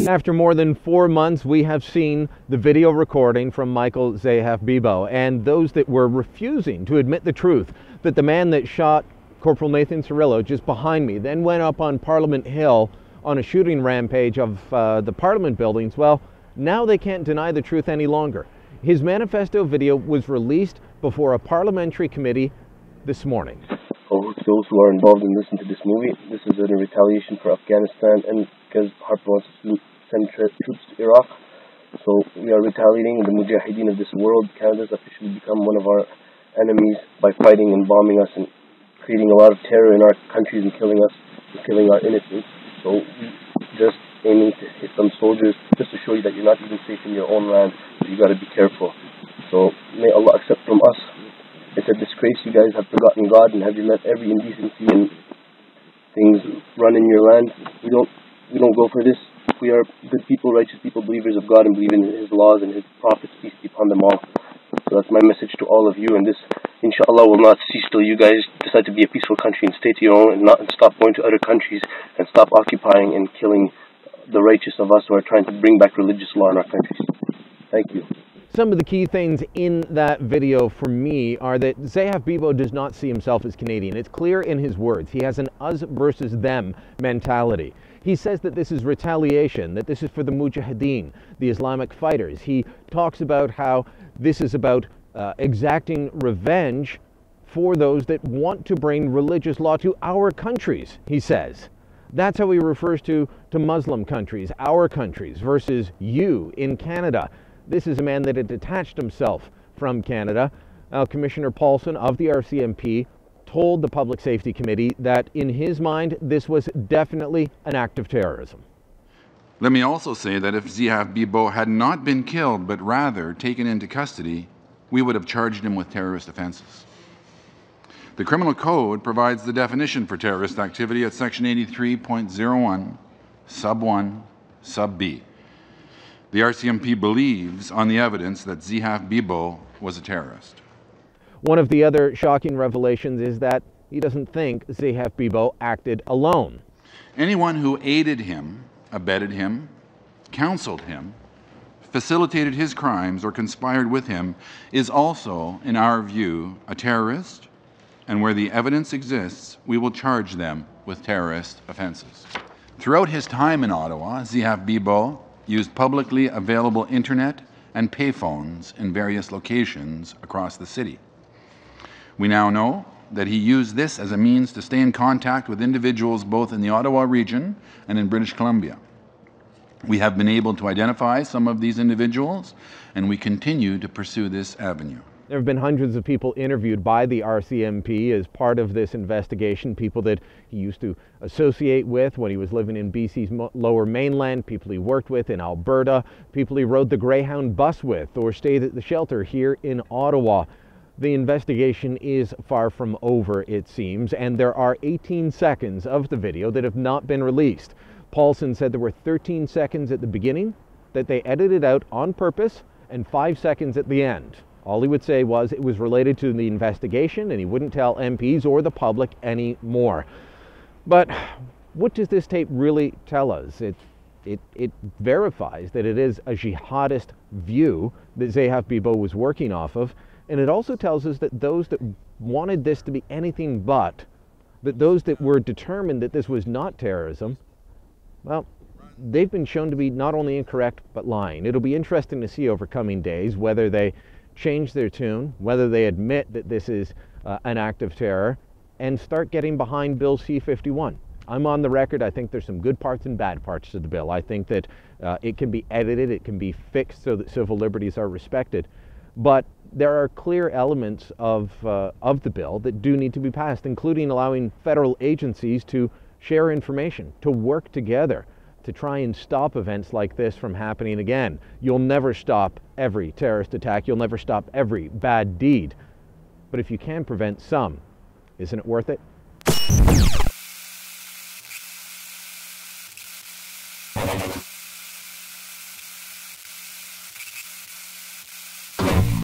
After more than 4 months, we have seen the video recording from Michael Zehaf-Bibeau, and those that were refusing to admit the truth that the man that shot Corporal Nathan Cirillo just behind me then went up on Parliament Hill on a shooting rampage of the Parliament buildings, well, now they can't deny the truth any longer. His manifesto video was released before a parliamentary committee this morning. Those who are involved in listening to this movie, this is in retaliation for Afghanistan and because Harper wants to send troops to Iraq. So we are retaliating. The Mujahideen of this world, Canada's officially become one of our enemies by fighting and bombing us and creating a lot of terror in our countries and killing us and killing our innocents. So we just aiming to hit some soldiers just to show you that you're not even safe in your own land. So you got to be careful. So may Allah accept from us. It's a disgrace. You guys have forgotten God and have you let every indecency and things run in your land. We don't go for this. We are good people, righteous people, believers of God and believe in His laws and His prophets, peace be upon them all. So that's my message to all of you, and this, inshallah, will not cease till you guys decide to be a peaceful country and stay to your own and stop going to other countries and stop occupying and killing the righteous of us who are trying to bring back religious law in our countries. Thank you. Some of the key things in that video for me are that Zehaf-Bibeau does not see himself as Canadian. It's clear in his words. He has an us versus them mentality. He says that this is retaliation, that this is for the Mujahideen, the Islamic fighters. He talks about how this is about exacting revenge for those that want to bring religious law to our countries, he says. That's how he refers to Muslim countries, our countries, versus you in Canada. This is a man that had detached himself from Canada. Commissioner Paulson of the RCMP told the Public Safety Committee that in his mind this was definitely an act of terrorism. Let me also say that if Zehaf-Bibeau had not been killed but rather taken into custody, we would have charged him with terrorist offenses. The Criminal Code provides the definition for terrorist activity at Section 83.01, Sub 1, Sub B. The RCMP believes on the evidence that Zehaf-Bibeau was a terrorist. One of the other shocking revelations is that he doesn't think Zehaf-Bibeau acted alone. Anyone who aided him, abetted him, counseled him, facilitated his crimes, or conspired with him is also, in our view, a terrorist, and where the evidence exists, we will charge them with terrorist offenses. Throughout his time in Ottawa, Zehaf-Bibeau used publicly available internet and payphones in various locations across the city. We now know that he used this as a means to stay in contact with individuals both in the Ottawa region and in British Columbia. We have been able to identify some of these individuals, and we continue to pursue this avenue. There have been hundreds of people interviewed by the RCMP as part of this investigation, people that he used to associate with when he was living in BC's lower mainland, people he worked with in Alberta, people he rode the Greyhound bus with or stayed at the shelter here in Ottawa. The investigation is far from over, it seems, and there are 18 seconds of the video that have not been released. Paulson said there were 13 seconds at the beginning that they edited out on purpose and 5 seconds at the end. All he would say was it was related to the investigation and he wouldn't tell MPs or the public anymore. But what does this tape really tell us? It verifies that it is a jihadist view that Zehaf-Bibeau was working off of, and it also tells us that those that wanted this to be anything but, that those that were determined that this was not terrorism, well, they've been shown to be not only incorrect but lying. It'll be interesting to see over coming days whether they change their tune, whether they admit that this is an act of terror, and start getting behind Bill C-51. I'm on the record. I think there's some good parts and bad parts to the bill. I think that it can be edited, it can be fixed so that civil liberties are respected. But there are clear elements of the bill that do need to be passed, including allowing federal agencies to share information, to work together, to try and stop events like this from happening again. You'll never stop every terrorist attack. You'll never stop every bad deed. But if you can prevent some, isn't it worth it?